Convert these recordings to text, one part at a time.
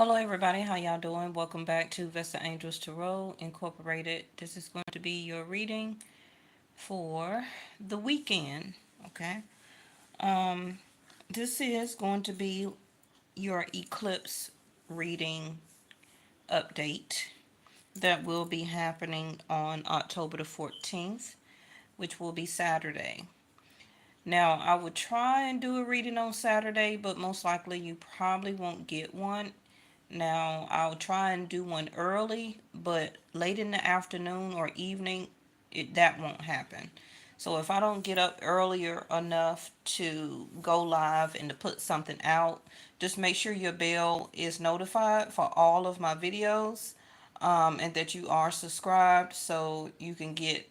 Hello, everybody. How y'all doing? Welcome back to Vesta Angels Tarot Incorporated. This is going to be your reading for the weekend. Okay. Um, this is going to be your eclipse reading update that will be happening on October the 14th, which will be Saturday. Now, I would try and do a reading on Saturday, but most likely you probably won't get one. Now, I'll try and do one early, but late in the afternoon or evening, that won't happen. So if I don't get up earlier enough to go live and to put something out, just make sure your bell is notified for all of my videos, and that you are subscribed so you can get,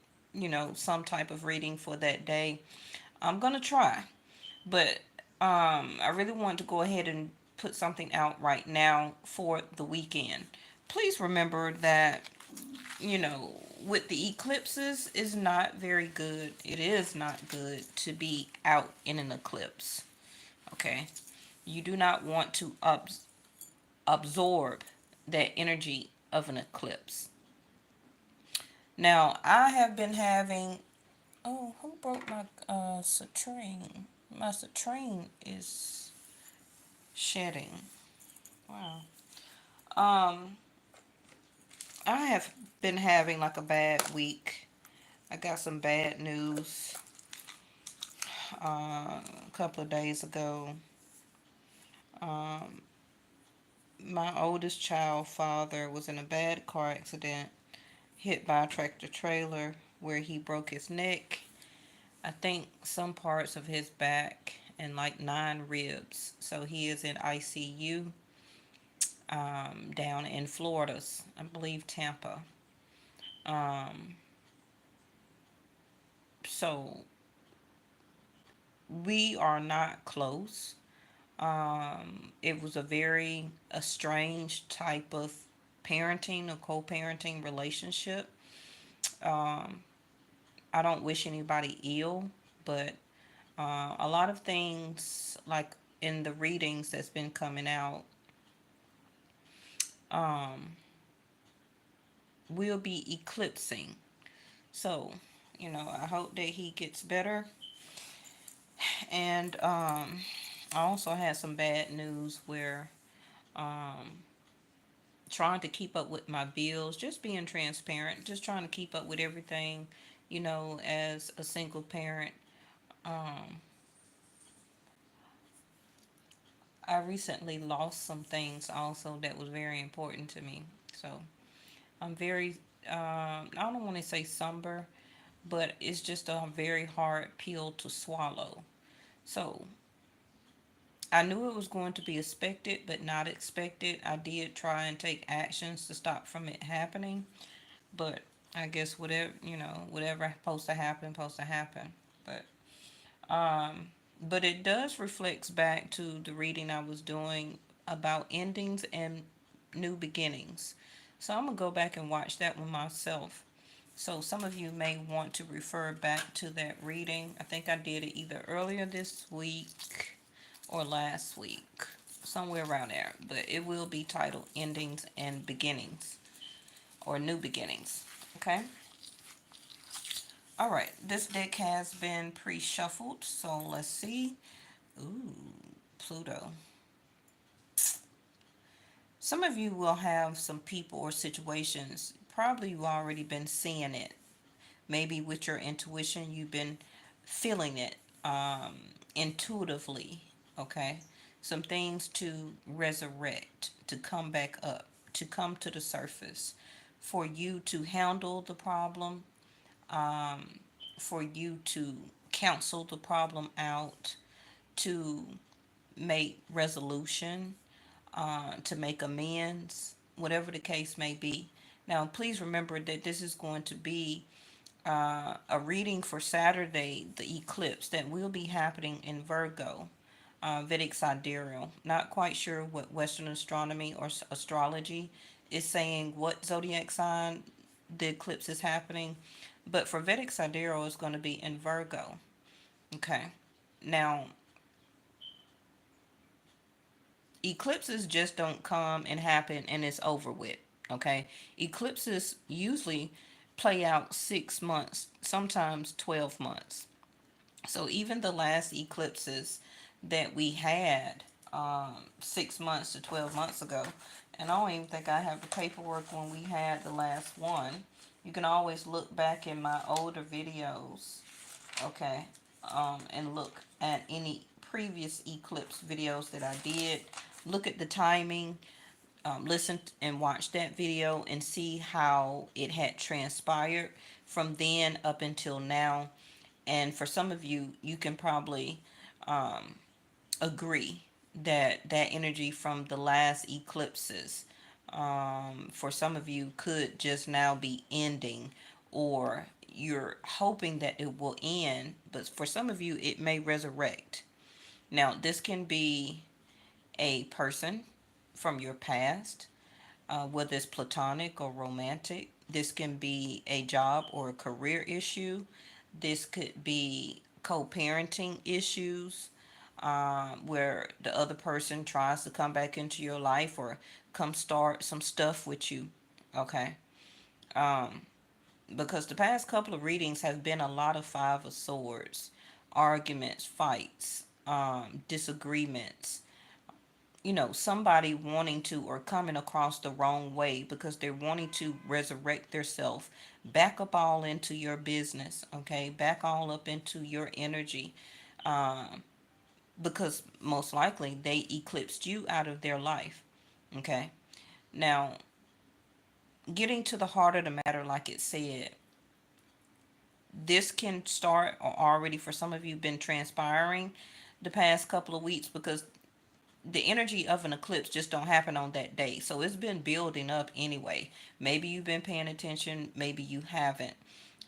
some type of reading for that day. I'm going to try. But I really want to go ahead and put something out right now for the weekend. Please remember that, with the eclipses, is not very good. It is not good to be out in an eclipse. Okay? You do not want to absorb that energy of an eclipse. Now, I have been having. Oh, who broke my citrine? My citrine is shedding. Wow. Um, I have been having like a bad week. I got some bad news a couple of days ago. Um, my oldest child father was in a bad car accident, hit by a tractor trailer where he broke his neck, I think some parts of his back, and like 9 ribs. So he is in ICU, down in Florida, I believe Tampa. Um, so we are not close. It was a very estranged type of parenting or co-parenting relationship. Um, I don't wish anybody ill, but a lot of things like in the readings that's been coming out, um, will be eclipsing. So, I hope that he gets better. And I also had some bad news where um, trying to keep up with my bills, just being transparent, just trying to keep up with everything, as a single parent. Um, I recently lost some things also that was very important to me. So I'm very, I don't want to say somber, but it's just a very hard pill to swallow. So I knew it was going to be expected, but not expected. I did try and take actions to stop from it happening, but I guess whatever supposed to happen. But um, but it does reflects back to the reading I was doing about endings and new beginnings. So I'm gonna go back and watch that one myself. So some of you may want to refer back to that reading. I think I did it either earlier this week or last week, somewhere around there. But it will be titled Endings and Beginnings or New Beginnings. Okay. All right. This deck has been pre-shuffled, so let's see. Ooh, Pluto. Some of you will have some people or situations. Probably you've already been seeing it. Maybe with your intuition, you've been feeling it intuitively. Okay. Some things to resurrect, to come back up, to come to the surface, for you to handle the problem, um, for you to counsel the problem out, to make resolution, to make amends, whatever the case may be. Now, please remember that this is going to be a reading for Saturday, the eclipse that will be happening in Virgo, Vedic sidereal. Not quite sure what Western astronomy or astrology is saying what zodiac sign the eclipse is happening, but for Vedic sidereal, it's going to be in Virgo. Okay. Now, eclipses just don't come and happen and it's over with. Okay, eclipses usually play out 6 months, sometimes 12 months. So even the last eclipses that we had 6 months to 12 months ago, and I don't even think I have the paperwork when we had the last one. You can always look back in my older videos, okay, and look at any previous eclipse videos that I did. Look at the timing, listen and watch that video and see how it had transpired from then up until now. And for some of you, you can probably agree that that energy from the last eclipses, for some of you, could just now be ending, or you're hoping that it will end, but for some of you, it may resurrect. Now, this can be a person from your past, whether it's platonic or romantic. This can be a job or a career issue. This could be co parenting issues, where the other person tries to come back into your life or come start some stuff with you. Okay. Um, because the past couple of readings have been a lot of Five of Swords, arguments, fights, disagreements, somebody wanting to or coming across the wrong way because they're wanting to resurrect their self back up all into your business, okay, back all up into your energy, um, because most likely they eclipsed you out of their life, okay. Now, getting to the heart of the matter, like it said, this can start or already for some of you been transpiring the past couple of weeks, because the energy of an eclipse just don't happen on that day. So it's been building up anyway. Maybe you've been paying attention, maybe you haven't.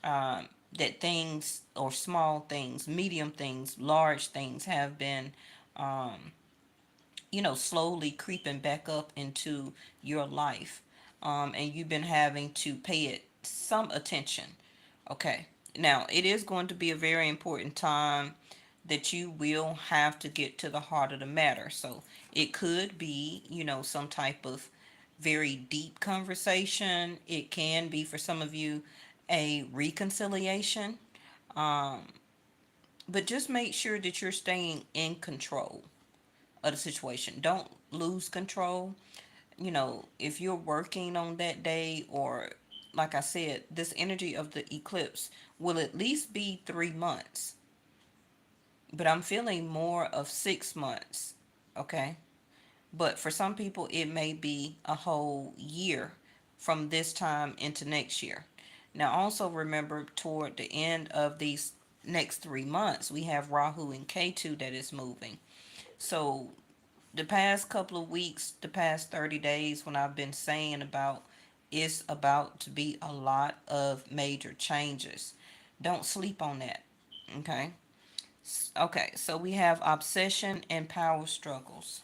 That things, or small things, medium things, large things, have been um, slowly creeping back up into your life. And you've been having to pay it some attention. Okay. Now, it is going to be a very important time that you will have to get to the heart of the matter. So it could be, some type of very deep conversation. It can be, for some of you, a reconciliation. Um, but just make sure that you're staying in control of the situation. Don't lose control. If you're working on that day, or like I said, this energy of the eclipse will at least be 3 months, but I'm feeling more of 6 months. Okay. But for some people, it may be a whole year from this time into next year. Now, also remember, toward the end of these next 3 months, we have Rahu and Ketu that is moving. So the past couple of weeks, the past 30 days, when I've been saying about it's about to be a lot of major changes, don't sleep on that. Okay. Okay, so we have obsession and power struggles.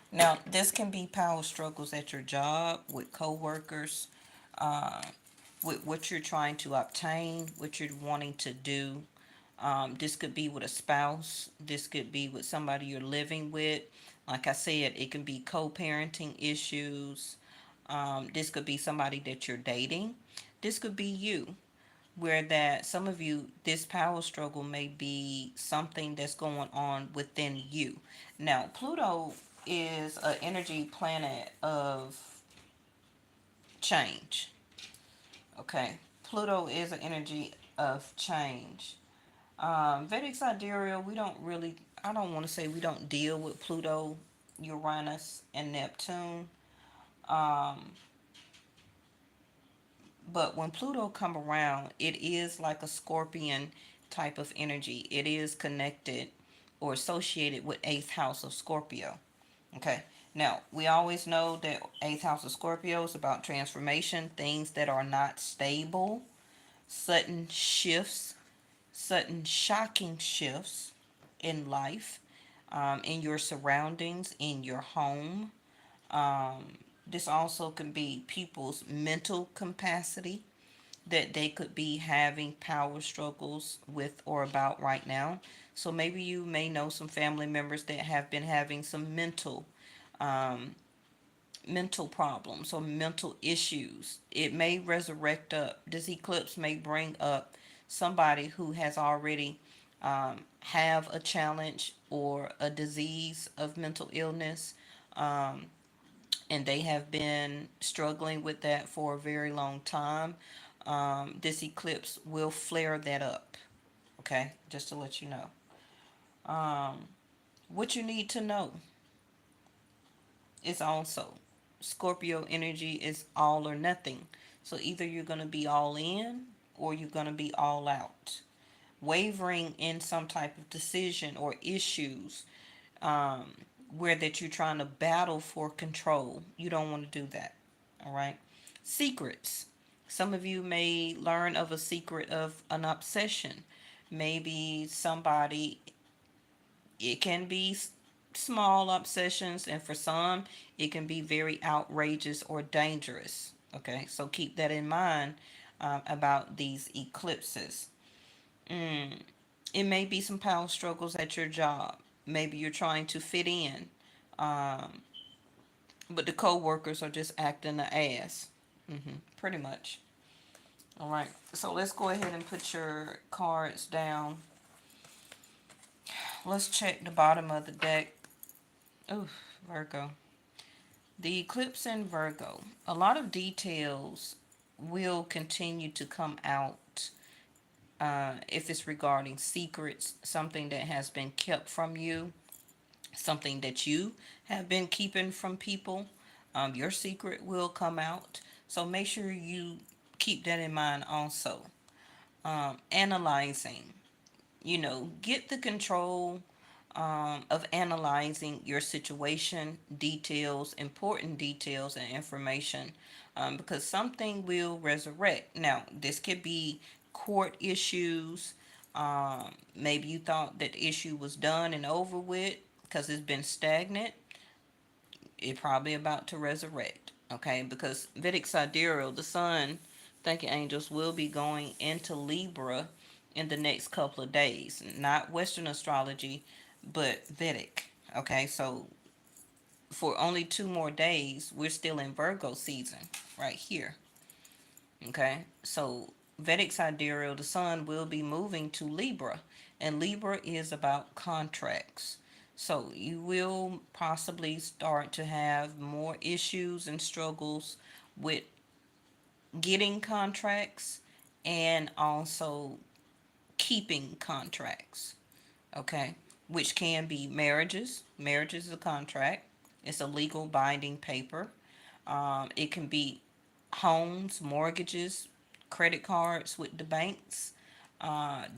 Now, this can be power struggles at your job, with coworkers, uh, with what you're trying to obtain, what you're wanting to do. This could be with a spouse. This could be with somebody you're living with. Like I said, it can be co-parenting issues. This could be somebody that you're dating. This could be you, where that some of you, this power struggle may be something that's going on within you. Now, Pluto is an energy planet of change. Okay, Pluto is an energy of change. Vedic sidereal, we don't really, I don't want to say we don't deal with Pluto, Uranus, and Neptune. Um, but when Pluto come around, it is like a scorpion type of energy. It is connected or associated with 8th house of Scorpio. Okay. Now, we always know that 8th house of Scorpio is about transformation, things that are not stable, sudden shifts, sudden shocking shifts in life, in your surroundings, in your home. Um, this also can be people's mental capacity. that they could be having power struggles with or about right now. So maybe you may know some family members that have been having some um, mental problems or mental issues. It may resurrect up. This eclipse may bring up somebody who has already have a challenge or a disease of mental illness, um, and they have been struggling with that for a very long time. This eclipse will flare that up. Okay, just to let you know. Um, what you need to know is also Scorpio energy is all or nothing. So either you're going to be all in or you're going to be all out. Wavering in some type of decision or issues, um, where that you're trying to battle for control. You don't want to do that. All right. Secrets. Some of you may learn of a secret of an obsession. Maybe somebody, it can be small obsessions, and for some, it can be very outrageous or dangerous. Okay, so keep that in mind about these eclipses. Mm. It may be some power struggles at your job. Maybe you're trying to fit in, um, but the co-workers are just acting the ass. Pretty much. All right, so let's go ahead and put your cards down. Let's check the bottom of the deck. Ooh, Virgo. The eclipse in Virgo. A lot of details will continue to come out if it's regarding secrets, something that has been kept from you, something that you have been keeping from people. Your secret will come out. So make sure you keep that in mind also. Analyzing, get the control of analyzing your situation, details, important details, and information, because something will resurrect. Now, this could be court issues. Maybe you thought that the issue was done and over with because it's been stagnant. It probably about to resurrect. Okay, because Vedic Sidereal, the sun, thank you angels, will be going into Libra in the next couple of days. Not Western astrology, but Vedic. Okay, so for only 2 more days, we're still in Virgo season right here. Okay, so Vedic sidereal, the sun will be moving to Libra, and Libra is about contracts. So you will possibly start to have more issues and struggles with getting contracts and also keeping contracts. Okay, which can be marriages. Marriage is a contract, it's a legal binding paper. It can be homes, mortgages, credit cards with the banks,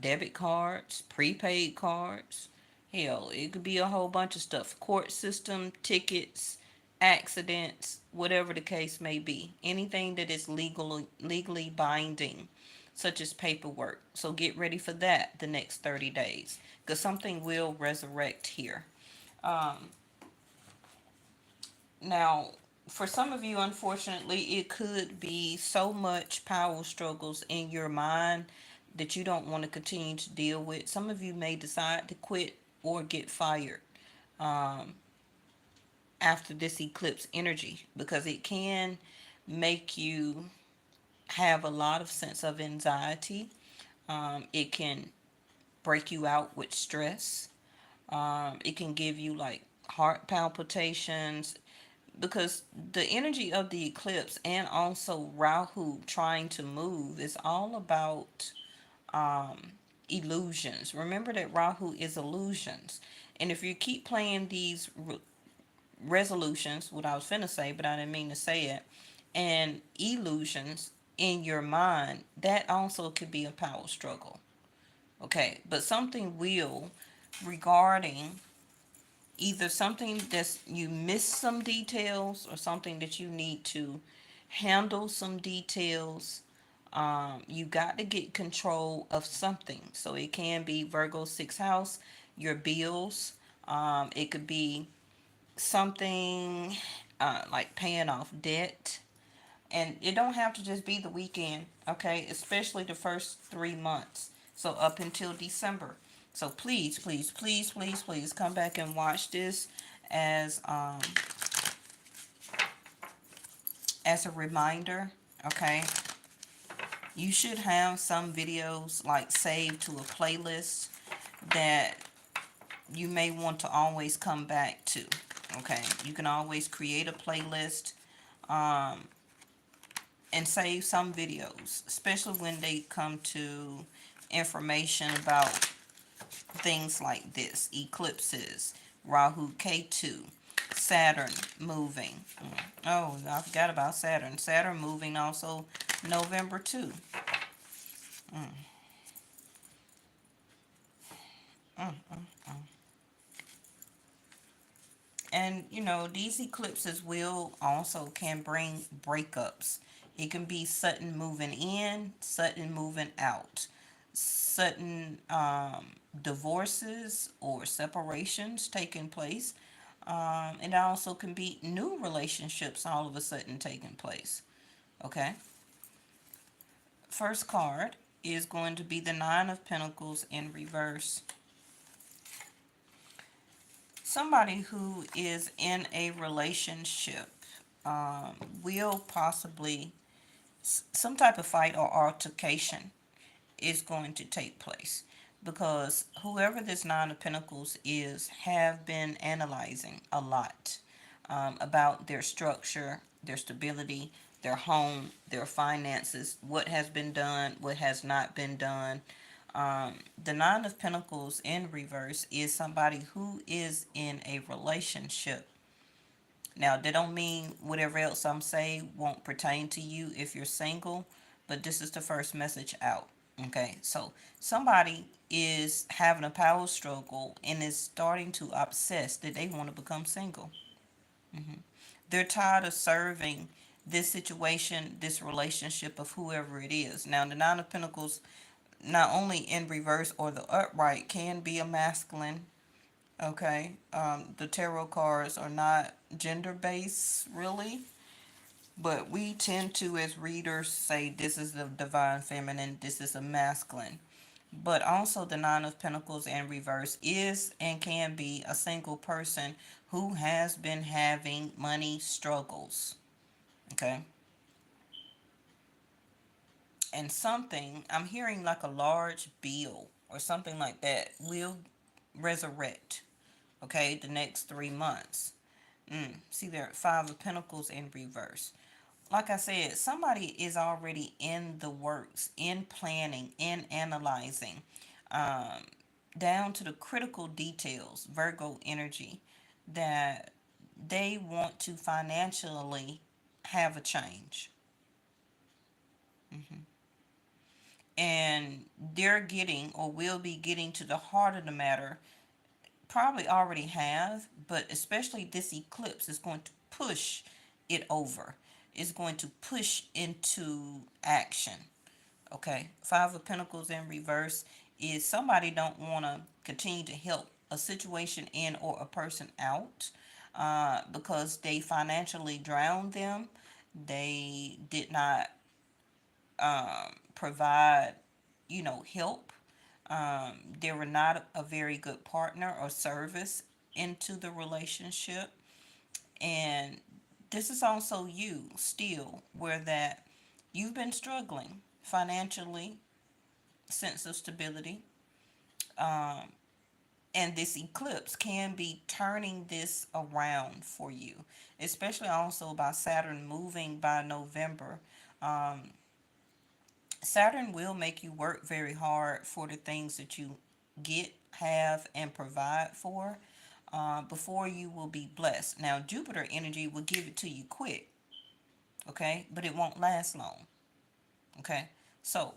debit cards, prepaid cards. Hell, it could be a whole bunch of stuff. Court system, tickets, accidents, whatever the case may be. Anything that is legally binding, such as paperwork. So get ready for that the next 30 days because something will resurrect here. Um, Now, for some of you, unfortunately, it could be so much power struggles in your mind that you don't want to continue to deal with. Some of you may decide to quit or get fired um, after this eclipse energy because it can make you have a lot of sense of anxiety. It can break you out with stress. It can give you like heart palpitations, because the energy of the eclipse and also Rahu trying to move is all about illusions. Remember that Rahu is illusions. And if you keep playing these resolutions, what I was finna say, but I didn't mean to say it, and illusions in your mind, that also could be a power struggle. Okay, but something will regarding either something that's you miss some details or something that you need to handle some details. You got to get control of something. So it can be Virgo sixth house, your bills. It could be something like paying off debt, And it don't have to just be the weekend, okay? Especially the first 3 months. So up until December. So please, please, please, please, please come back and watch this as as a reminder, okay? You should have some videos like saved to a playlist that you may want to always come back to, okay? You can always create a playlist and save some videos, especially when they come to information about things like this: eclipses, Rahu K2, Saturn moving. Oh, I forgot about Saturn. Saturn moving also November 2. And you know, these eclipses will also can bring breakups. It can be sudden moving in, sudden moving out, sudden divorces or separations taking place. It also can be new relationships all of a sudden taking place. Okay. First card is going to be the Nine of Pentacles in reverse. Somebody who is in a relationship will possibly, some type of fight or altercation is going to take place, because whoever this Nine of Pentacles is have been analyzing a lot about their structure, their stability, their home, their finances, what has been done, what has not been done. The Nine of Pentacles in reverse is somebody who is in a relationship. Now, that don't mean whatever else I'm saying won't pertain to you if you're single, but this is the first message out. Okay, so somebody is having a power struggle and is starting to obsess that they want to become single. They're tired of serving this situation, this relationship of whoever it is. Now, the Nine of Pentacles, not only in reverse or the upright, can be a masculine. Okay, the tarot cards are not gender based really, but we tend to, as readers, say this is the divine feminine, this is a masculine. But also, the Nine of Pentacles in reverse is and can be a single person who has been having money struggles. Okay, and something I'm hearing like a large bill or something like that will resurrect. Okay, the next 3 months. See there, Five of Pentacles in reverse. Like I said, somebody is already in the works, in planning, in analyzing, um, down to the critical details, Virgo energy, that they want to financially have a change. And they're getting or will be getting to the heart of the matter, probably already have, but especially this eclipse is going to push it over. It's going to push into action. Okay, Five of Pentacles in reverse is somebody don't want to continue to help a situation in or a person out because they financially drowned them. They did not provide, help. They were not a very good partner or service into the relationship. And this is also you still, where that you've been struggling financially, sense of stability. And this eclipse can be turning this around for you, especially also by Saturn moving by November. Um, Saturn will make you work very hard for the things that you get, have, and provide for before you will be blessed. Now, Jupiter energy will give it to you quick, okay, but it won't last long, okay? So,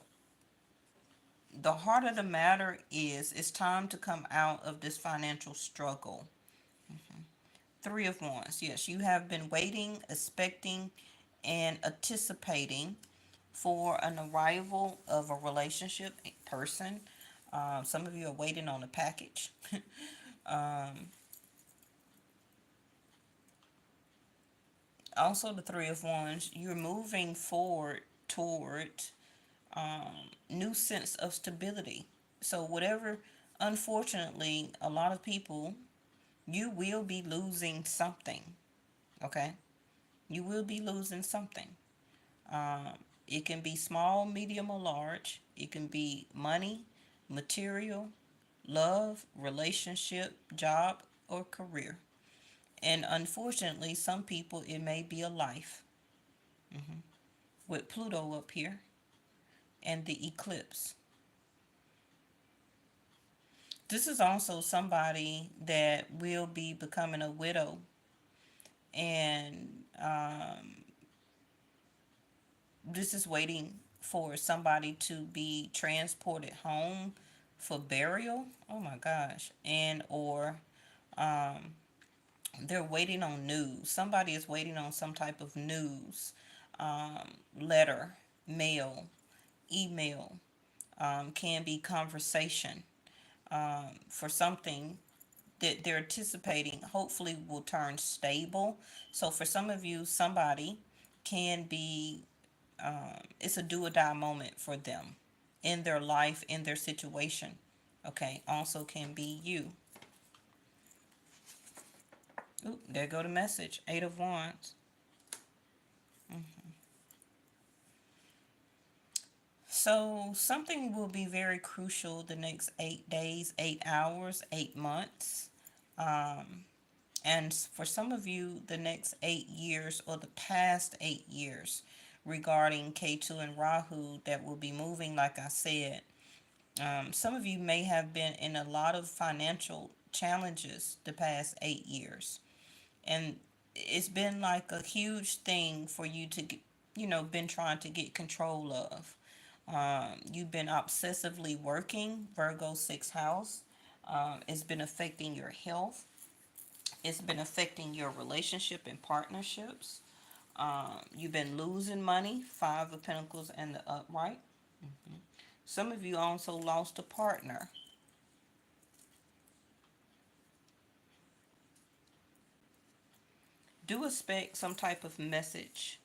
the heart of the matter is it's time to come out of this financial struggle. Three of Wands. Yes, you have been waiting, expecting, and anticipating for an arrival of a relationship person. Some of you are waiting on a package. Also, the Three of Wands, you're moving forward toward new sense of stability. So, whatever, unfortunately, a lot of people, you will be losing something, okay? You will be losing something. Um, it can be small, medium, or large. It can be money, material, love, relationship, job, or career. And unfortunately, some people, it may be a life. hmm With Pluto up here and the eclipse. This is also somebody that will be becoming a widow, and this is waiting for somebody to be transported home for burial. Oh my gosh. And or um, they're waiting on news. Somebody is waiting on some type of news, letter, mail, email, can be conversation, for something that they're anticipating hopefully will turn stable. So for some of you, somebody can be, it's a do or die moment for them in their life, in their situation. Okay, also can be you. Oop, there go the message. Eight of Wands. So something will be very crucial the next 8 days, 8 hours, 8 months. Um, and for some of you, the next 8 years or the past 8 years regarding K2 and Rahu that will be moving, like I said. Some of you may have been in a lot of financial challenges the past 8 years. And it's been like a huge thing for you to get, been trying to get control of. You've been obsessively working, Virgo sixth house. It's been affecting your health. It's been affecting your relationship and partnerships. You've been losing money, Five of Pentacles and the upright. Some of you also lost a partner. Do expect some type of message,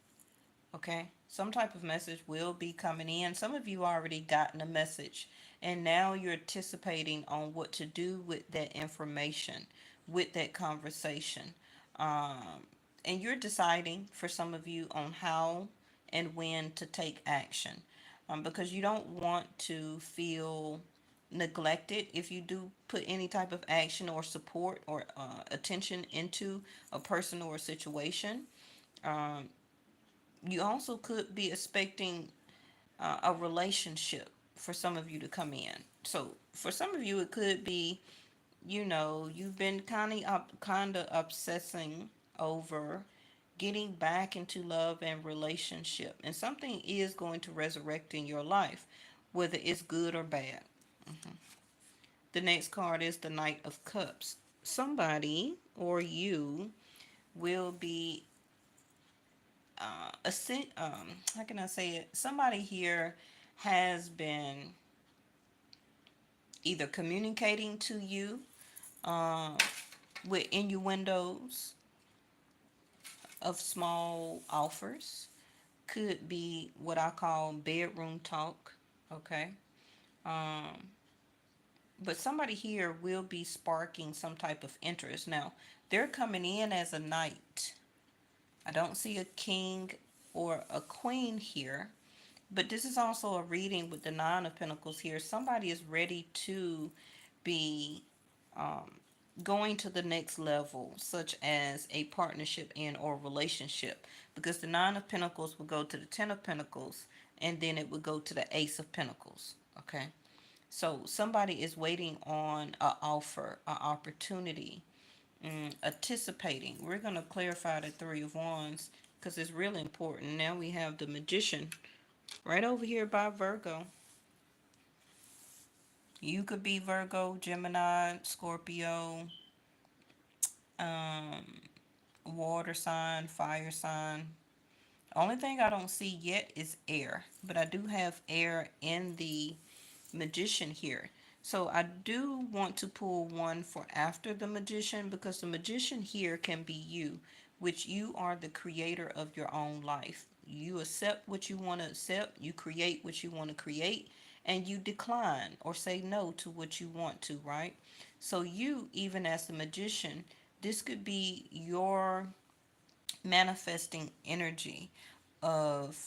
okay? Some type of message will be coming in. Some of you already gotten a message, and now you're anticipating on what to do with that information, with that conversation. Um, and you're deciding, for some of you, on how and when to take action, because you don't want to feel neglected if you do put any type of action or support or attention into a person or a situation. Um, you also could be expecting a relationship for some of you to come in. So for some of you, it could be, you've been kind of obsessing over getting back into love and relationship, and something is going to resurrect in your life, whether it's good or bad. The next card is the Knight of Cups. Somebody or you will be how can I say it? Somebody here has been either communicating to you uh, with innuendos of small offers. Could be what I call bedroom talk. Okay. Um, but somebody here will be sparking some type of interest. Now, they're coming in as a knight. I don't see a king or a queen here. But this is also a reading with the Nine of Pentacles here. Somebody is ready to be um, going to the next level, such as a partnership and or relationship. Because the Nine of Pentacles would go to the Ten of Pentacles, and then it would go to the Ace of Pentacles. Okay. So somebody is waiting on an offer, an opportunity, anticipating. We're going to clarify the Three of Wands because it's really important. Now we have the Magician right over here by Virgo. You could be Virgo, Gemini, Scorpio, um, water sign, fire sign. Only thing I don't see yet is air, but I do have air in the Magician here. So I do want to pull one for after the Magician, because the Magician here can be you which you are the creator of your own life. You accept what you want to accept, you create what you want to create, and you decline or say no to what you want to, right? So, you, even as the magician, this could be your manifesting energy of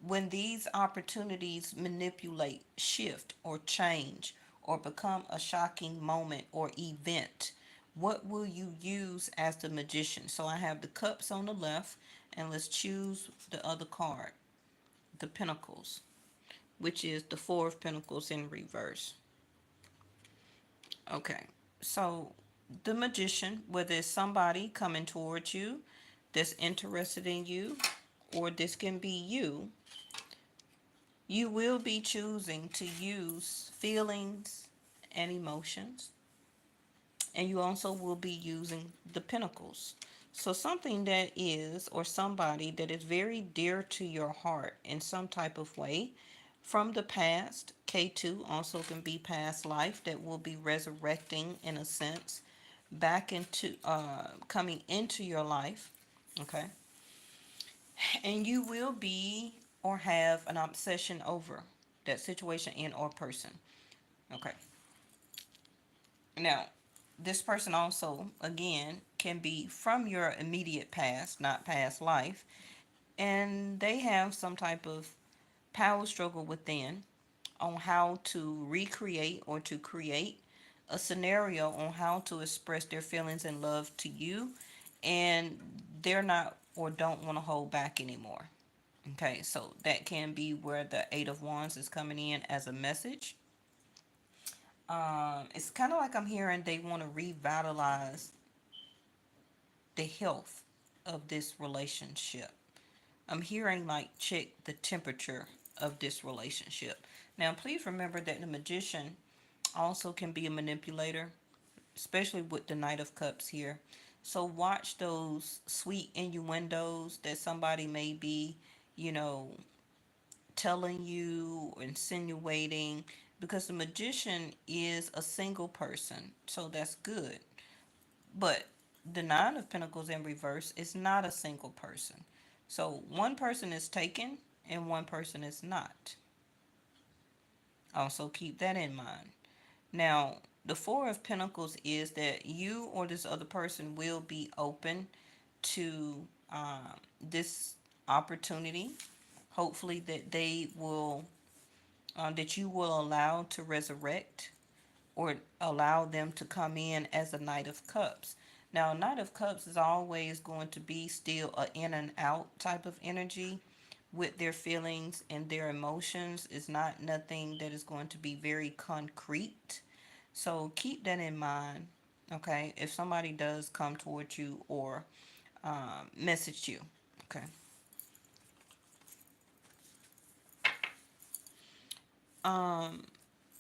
when these opportunities manipulate, shift, or change, or become a shocking moment or event, what will you use as the magician? So I have the cups on the left, and let's choose the other card, the pentacles, which is the four of pentacles in reverse. Okay, so the magician, whether it's somebody coming towards you that's interested in you, or this can be you, you will be choosing to use feelings and emotions, and you also will be using the pentacles. So, something that is, or somebody that is very dear to your heart in some type of way from the past. K2 also can be past life that will be resurrecting in a sense back into coming into your life. Okay, and you will be or have an obsession over that situation and or person. Okay. Now, this person also, again, can be from your immediate past, not past life, and they have some type of power struggle within on how to recreate or to create a scenario on how to express their feelings and love to you, and they're not or don't want to hold back anymore. Okay, so that can be where the Eight of Wands is coming in as a message. It's kind of like I'm hearing they want to revitalize the health of this relationship. I'm hearing like check the temperature of this relationship. Now, please remember that the magician also can be a manipulator, especially with the Knight of Cups here. So watch those sweet innuendos that somebody may be, you know, telling you or insinuating, because the magician is a single person, so that's good. But the Nine of Pentacles in reverse is not a single person. So one person is taken and one person is not. Also keep that in mind. Now, the Four of Pentacles is that you or this other person will be open to this opportunity. Hopefully, that they will, that you will allow to resurrect or allow them to come in as a Knight of Cups. Now, Knight of Cups is always going to be still a in and out type of energy with their feelings and their emotions. Is not nothing that is going to be very concrete. So keep that in mind. Okay, if somebody does come towards you or message you. Okay. Um,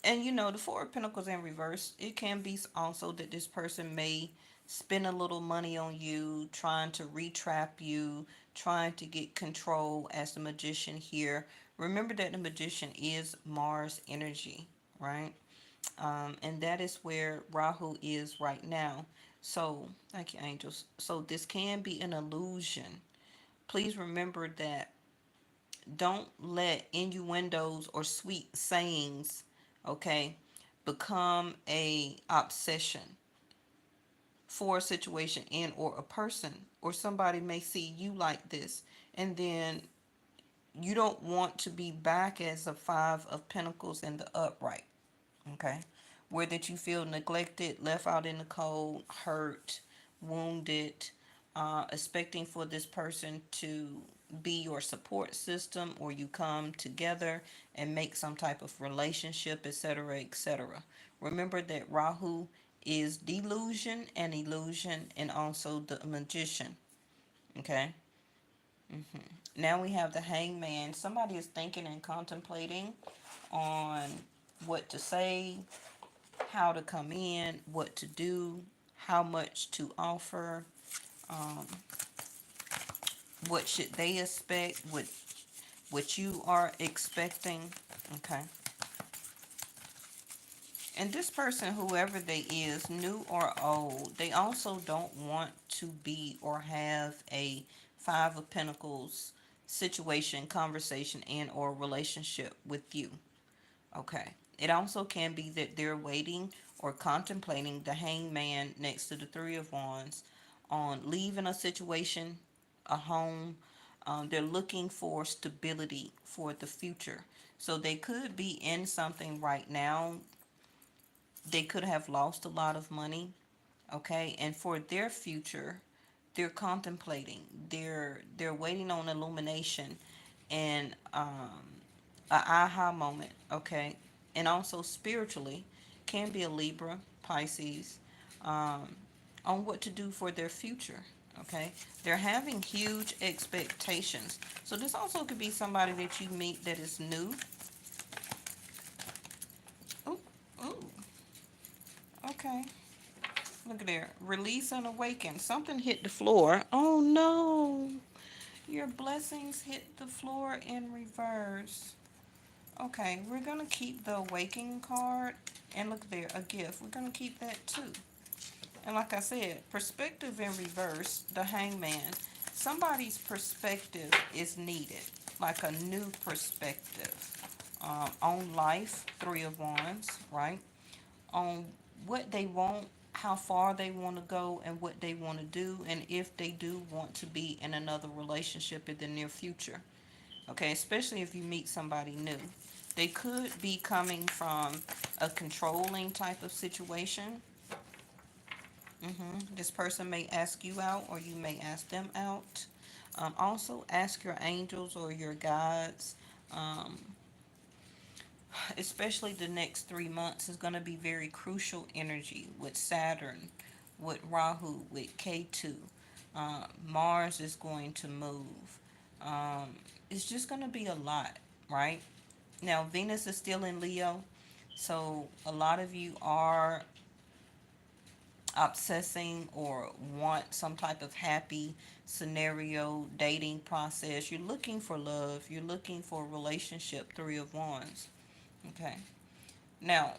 and the Four of Pentacles in reverse, it can be also that this person may spend a little money on you, trying to retrap you, trying to get control as the magician here. Remember that the magician is Mars energy, right? And that is where Rahu is right now. So, thank you, angels. So, this can be an illusion. Please remember that don't let innuendos or sweet sayings, okay, become a obsession for a situation and or a person, or somebody may see you like this, and then you don't want to be back as a Five of Pentacles in the upright. Okay, where that you feel neglected, left out in the cold, hurt, wounded, expecting for this person to be your support system, or you come together and make some type of relationship, etc., etc. Remember that Rahu is delusion and illusion, and also the magician. Okay. Now we have the hangman. Somebody is thinking and contemplating on what to say, how to come in, what to do, how much to offer, um, what should they expect, what you are expecting. Okay. And this person, whoever they is, new or old, they also don't want to be or have a Five of Pentacles situation, conversation, and or relationship with you. Okay. It also can be that they're waiting or contemplating the hangman next to the Three of Wands on leaving a situation, a home. They're looking for stability for the future. So they could be in something right now. They could have lost a lot of money. Okay. And for their future, they're contemplating. They're waiting on illumination and a aha moment, okay? And also spiritually, can be a Libra, Pisces, um, on what to do for their future, okay? They're having huge expectations. So this also could be somebody that you meet that is new. Oh, oh, okay. Look at there. Release and awaken. Something hit the floor. Oh no. Your blessings hit the floor in reverse. Okay, we're going to keep the awakening card. And look there, a gift. We're going to keep that too. And like I said, perspective in reverse, the hangman. Somebody's perspective is needed. Like a new perspective on life, Three of Wands, right? On what they want, how far they want to go, and what they want to do, and if they do want to be in another relationship in the near future. Okay, especially if you meet somebody new. They could be coming from a controlling type of situation. This person may ask you out or you may ask them out. Also, ask your angels or your guides. Um, Especially the next 3 months is going to be very crucial energy with Saturn, with Rahu, with K2. Mars is going to move. It's just going to be a lot, right? Now, Venus is still in Leo, so a lot of you are obsessing or want some type of happy scenario, dating process. You're looking for love. You're looking for a relationship, Three of Wands. Okay. Now,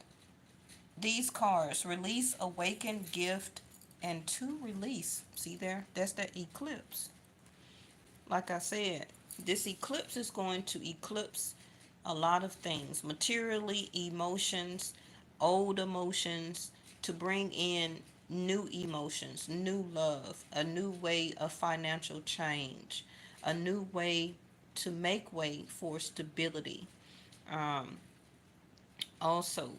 these cards, release, awaken, gift, and to release. See there? That's the eclipse. Like I said, this eclipse is going to eclipse a lot of things materially, emotions, old emotions, to bring in new emotions, new love, a new way of financial change, a new way to make way for stability. Um, Also,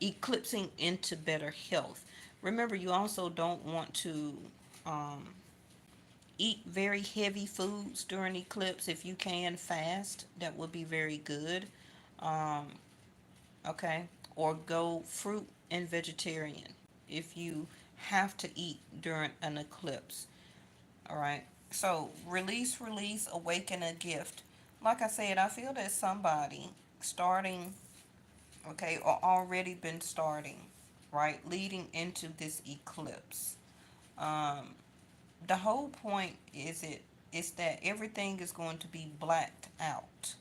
eclipsing into better health. Remember, you also don't want to um, eat very heavy foods during eclipse. If you can fast, that would be very good. Um, okay, or go fruit and vegetarian if you have to eat during an eclipse. All right. So release, release, awaken a gift. Like I said, I feel that somebody starting, okay, or already been starting, right, leading into this eclipse. Um, the whole point is that everything is going to be blacked out.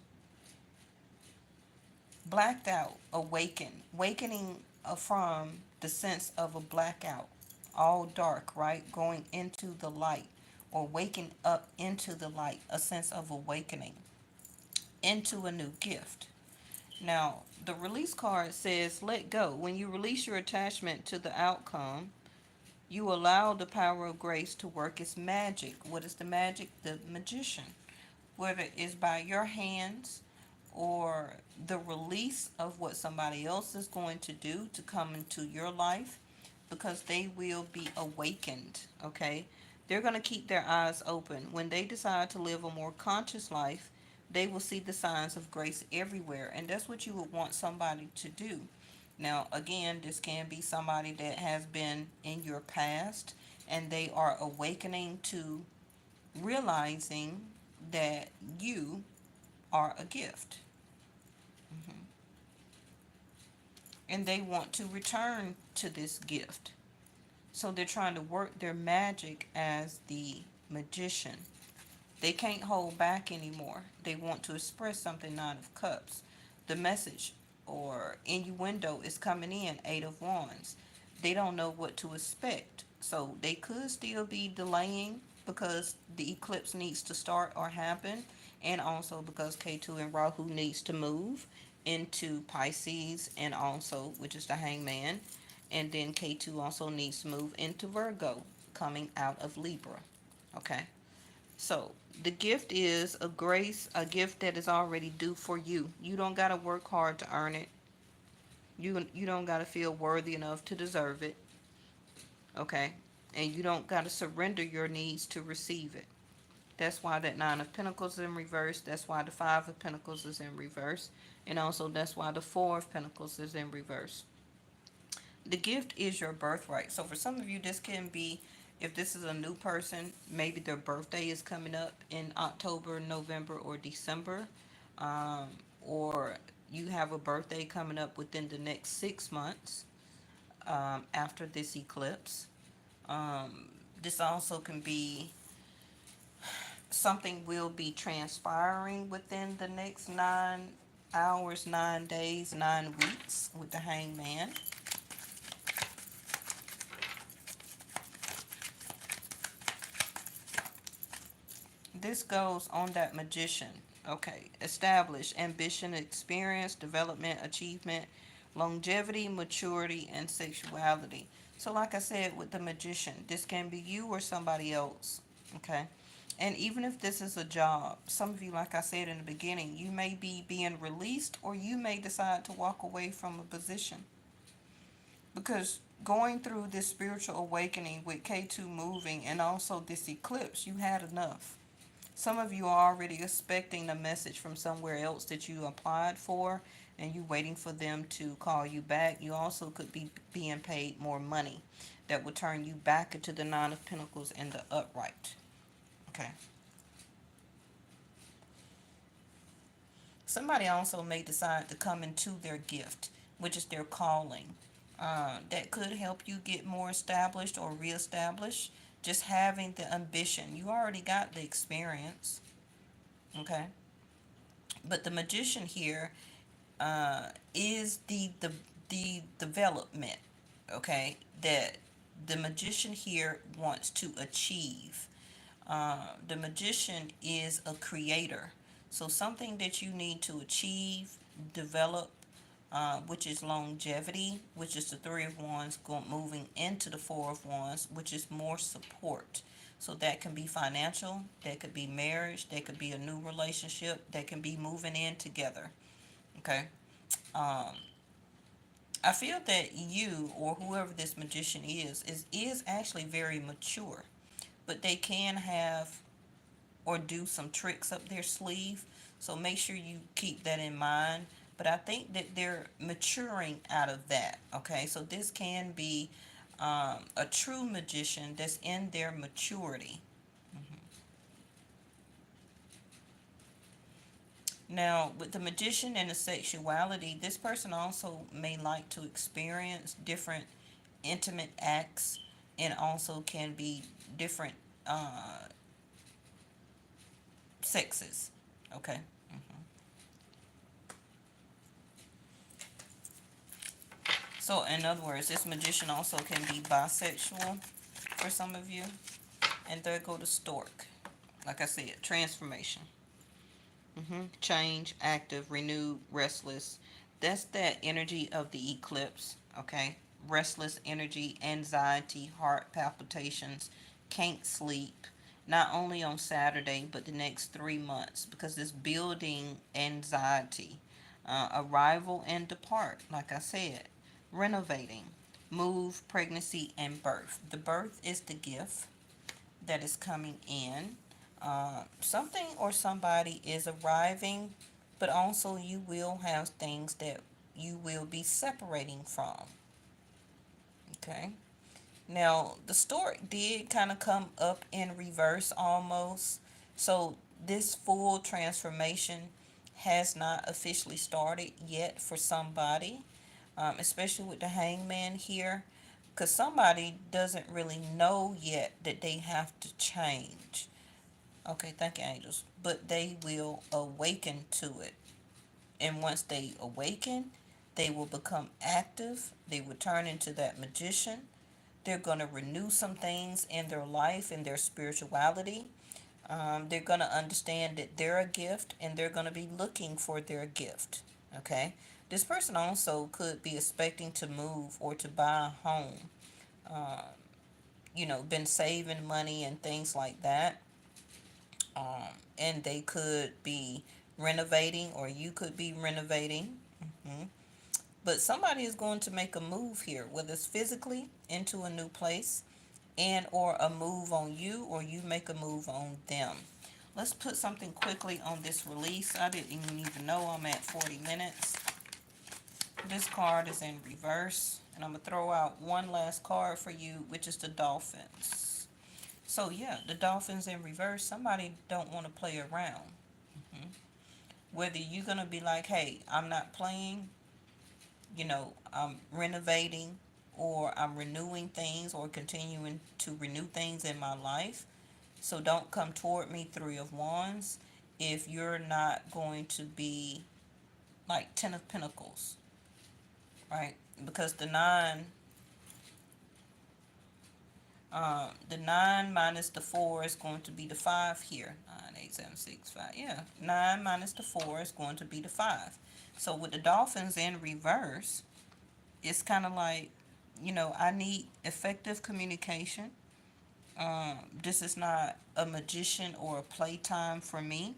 Blacked out, awakening from the sense of a blackout, all dark, right, going into the light, or waking up into the light, a sense of awakening into a new gift. Now, the release card says, let go. When you release your attachment to the outcome, you allow the power of grace to work its magic. What is the magic? The magician. Whether it's by your hands or the release of what somebody else is going to do to come into your life, because they will be awakened, okay? They're going to keep their eyes open. When they decide to live a more conscious life, they will see the signs of grace everywhere. And that's what you would want somebody to do. Now, again, this can be somebody that has been in your past and they are awakening to realizing that you are a gift. Mhm. And they want to return to this gift. So they're trying to work their magic as the magician. They can't hold back anymore. They want to express something, Nine of Cups. The message. or innuendo is coming in, Eight of Wands. They don't know what to expect. So they could still be delaying because the eclipse needs to start or happen, and also because K2 and Rahu needs to move into Pisces, and also, which is the Hangman, and then K2 also needs to move into Virgo, coming out of Libra. Okay. So the gift is a grace, a gift that is already due for you. You don't gotta work hard to earn it. You don't gotta feel worthy enough to deserve it. Okay, and you don't gotta surrender your needs to receive it. That's why that Nine of Pentacles is in reverse. That's why the Five of Pentacles is in reverse, and also that's why the Four of Pentacles is in reverse. The gift is your birthright. So for some of you, this can be, if this is a new person, maybe their birthday is coming up in October, November, or December, um, or you have a birthday coming up within the next 6 months after this eclipse. Um, this also can be something will be transpiring within the next 9 hours, 9 days, 9 weeks with the Hangman. This goes on that Magician. Okay. Establish ambition, experience, development, achievement, longevity, maturity, and sexuality. So, like I said, with the Magician, this can be you or somebody else. Okay. And even if this is a job, some of you, like I said in the beginning, you may be being released or you may decide to walk away from a position. Because going through this spiritual awakening with K2 moving and also this eclipse, you had enough. Some of you are already expecting a message from somewhere else that you applied for and you waiting for them to call you back. You also could be being paid more money that will turn you back into the Nine of Pentacles and the upright. Okay. Somebody also may decide to come into their gift, which is their calling. That could help you get more established or reestablished. Just having the ambition. You already got the experience. Okay. But the magician here is the development, okay, that the magician here wants to achieve. The magician is a creator, so something that you need to achieve, develop, which is longevity, which is the Three of Wands going moving into the Four of Wands, which is more support. So that can be financial, that could be marriage, that could be a new relationship, that can be moving in together. Okay. Um, I feel that you or whoever this magician is actually very mature, but they can have or do some tricks up their sleeve. So make sure you keep that in mind. But I think that they're maturing out of that. Okay, so this can be a true magician that's in their maturity. Now, with the magician and the sexuality, this person also may like to experience different intimate acts and also can be different uh, sexes. Okay. Mhm. So, in other words, this magician also can be bisexual for some of you. And there go the stork. Like I said, transformation. Change, active, renewed, restless. That's that energy of the eclipse, okay? Restless energy, anxiety, heart palpitations, can't sleep. Not only on Saturday, but the next 3 months because it's building anxiety. Arrival and depart, like I said. Renovating, move, pregnancy, and birth. The birth is the gift that is coming in. Something or somebody is arriving, but also you will have things that you will be separating from. Okay. Now, the story did kind of come up in reverse almost. So, this full transformation has not officially started yet for somebody, especially with the hangman here, because somebody doesn't really know yet that they have to change. Okay, thank you, angels. But they will awaken to it. And once they awaken, They will become active. They will turn into that magician. They're going to renew some things in their life and their spirituality. They're going to understand that they're a gift and they're going to be looking for their gift. Okay? This person also could be expecting to move or to buy a home. Um, been saving money and things like that. And they could be renovating, or you could be renovating. hmm But somebody is going to make a move here, whether it's physically into a new place and or a move on you, or you make a move on them. Let's put something quickly on this release. I didn't even know I'm at 40 minutes. This card is in reverse, and I'm going to throw out one last card for you, which is the Dolphins. So yeah, the Dolphins in reverse, somebody don't want to play around. Mhm. Whether you're going to be like, hey, I'm not playing, I'm renovating, or I'm renewing things or continuing to renew things in my life. So don't come toward me, Three of Wands, if you're not going to be like Ten of Pentacles, right? Because the nine minus the four is going to be the five here. 9, 8, 7, 6, 5. Yeah, 9 minus the four is going to be the five. So with the Dolphins in reverse, it's kind of like, I need effective communication. This is not a magician or a playtime for me.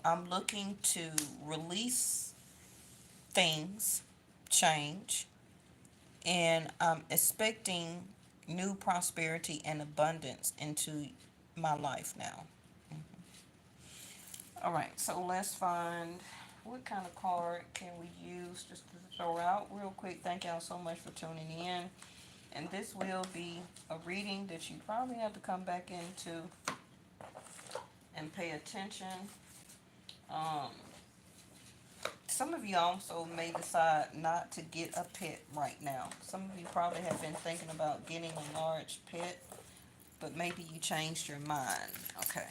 I'm looking to release things, change, and I'm expecting new prosperity and abundance into my life now. All right, so let's find what kind of card can we use just to throw out real quick. Thank y'all so much for tuning in. And this will be a reading that you probably have to come back into and pay attention. Um, some of you also may decide not to get a pet right now. Some of you probably have been thinking about getting a large pet, but maybe you changed your mind. Okay.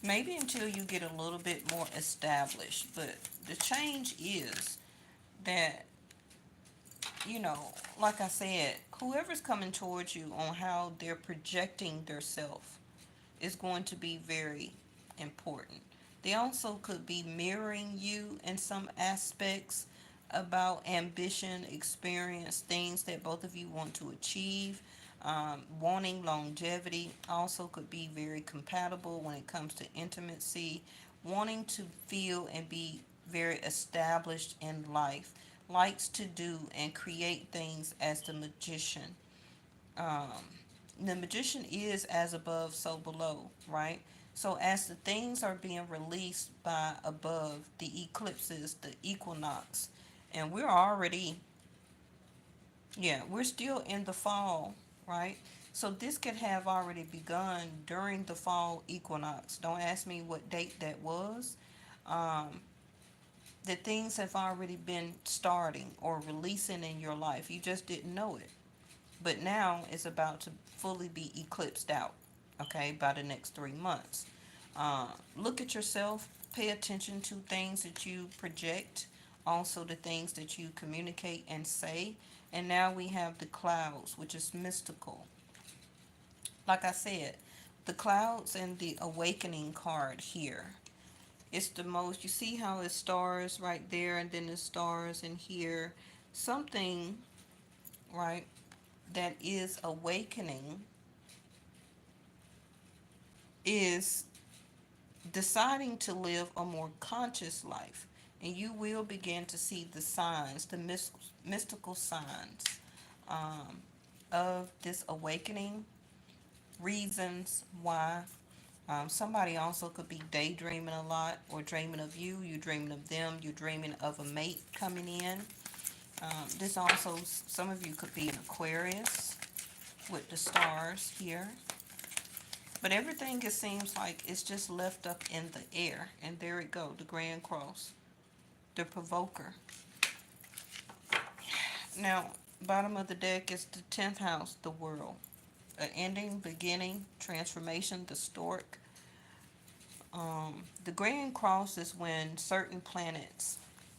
Maybe until you get a little bit more established. But the change is that, like I said, whoever's coming towards you on how they're projecting their self is going to be very important. They also could be mirroring you in some aspects about ambition, experience, things that both of you want to achieve. Wanting longevity also could be very compatible when it comes to intimacy. Wanting to feel and be very established in life. Likes to do and create things as the magician. um, the magician is as above, so below, right? So as the things are being released by above, the eclipses, the equinox, and we're already, yeah, we're still in the fall, right? So this could have already begun during the fall equinox. Don't ask me what date that was. Um, the things have already been starting or releasing in your life. You just didn't know it. But now it's about to fully be eclipsed out, okay, by the next 3 months. Look at yourself, pay attention to things that you project, also the things that you communicate and say. And now we have the clouds, which is mystical. Like I said, the clouds and the awakening card here. It's the most, you see how it stars right there and then the stars in here. Something, right, that is awakening is deciding to live a more conscious life. And you will begin to see the signs, the mystical signs um, of this awakening, reasons why. Somebody also could be daydreaming a lot or dreaming of you. You're dreaming of them. You're dreaming of a mate coming in. This also, some of you could be an Aquarius with the stars here. But everything, it seems like it's just left up in the air. And there it go, the Grand Cross, the Provoker. Now, bottom of the deck is the 10th house, the World. an ending, beginning, transformation, the stork. The grand cross is when certain planets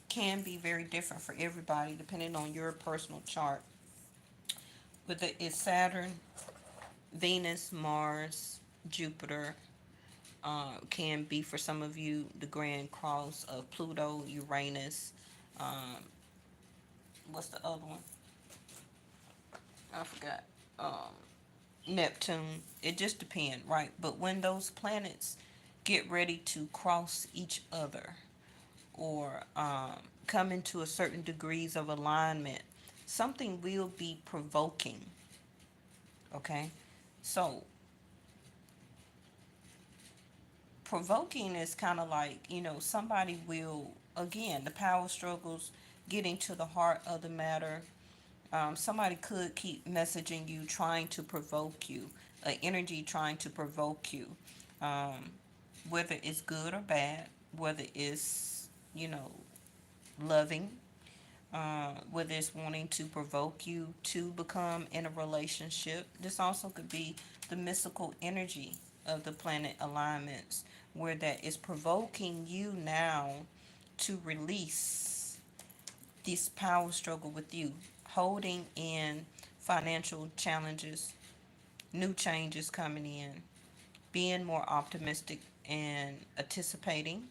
can be very different for everybody depending on your personal chart. Whether it's Saturn, Venus, Mars, Jupiter, can be for some of you the grand cross of Pluto, Uranus. Um, what's the other one? I forgot. Neptune. It just depends, right? But when those planets get ready to cross each other or come into a certain degrees of alignment, something will be provoking. Okay, so provoking is kind of like, somebody will, again, the power struggles, getting to the heart of the matter. Somebody could keep messaging you, trying to provoke you, energy trying to provoke you, um, whether it's good or bad, whether it's, loving, whether it's wanting to provoke you to become in a relationship. This also could be the mystical energy of the planet alignments, where that is provoking you now to release this power struggle with you, holding in financial challenges, new changes coming in, being more optimistic and anticipating,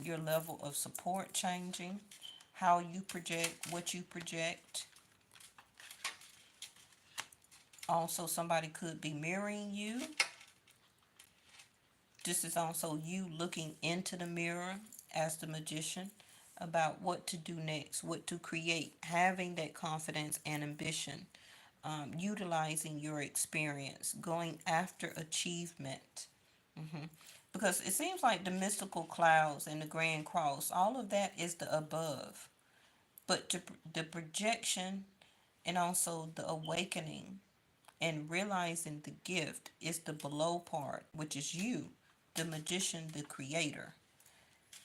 your level of support changing, how you project, what you project. Also, somebody could be mirroring you. This is also you looking into the mirror as the magician about what to do next, what to create, having that confidence and ambition, utilizing your experience, going after achievement. hmm Because it seems like the mystical clouds and the grand cross, all of that is the above. But the projection and also the awakening and realizing the gift is the below part, which is you, the magician, the creator.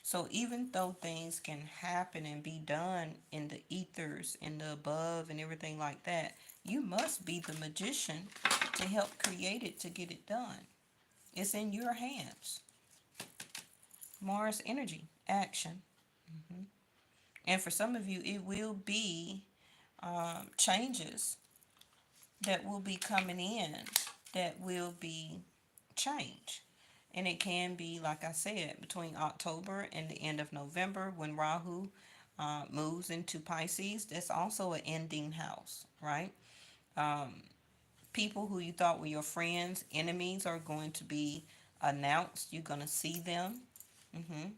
So even though things can happen and be done in the ethers, in the above, and everything like that, you must be the magician to help create it to get it done. It's in your hands. Mars energy, action. hmm And for some of you, it will be changes that will be coming in that will be change. And it can be, like I said, between October and the end of November when Rahu moves into Pisces. That's also an ending house, right? Um, People who you thought were your friends, enemies, are going to be announced. You're going to see them. hmm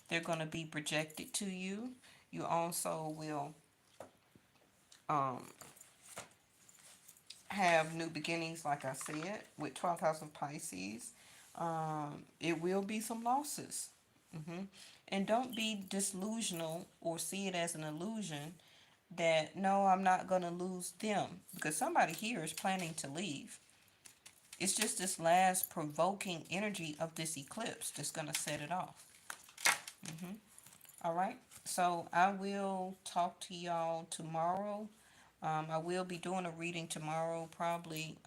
They're going to be projected to you. You also will um, have new beginnings, like I said, with 12th house of Pisces. It will be some losses. And don't be disillusional or see it as an illusion that, no, I'm not going to lose them, because somebody here is planning to leave. It's just this last provoking energy of this eclipse that's going to set it off. All right. So I will talk to y'all tomorrow. I will be doing a reading tomorrow, probably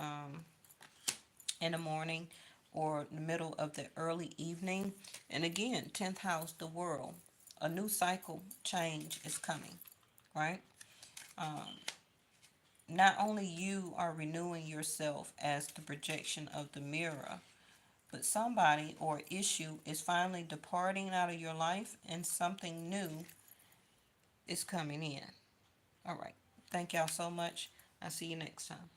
in the morning or the middle of the early evening. And again, 10th house, the world. A new cycle change is coming, right? Not only you are renewing yourself as the projection of the mirror, but somebody or issue is finally departing out of your life and something new is coming in. All right. Thank y'all so much. I'll see you next time.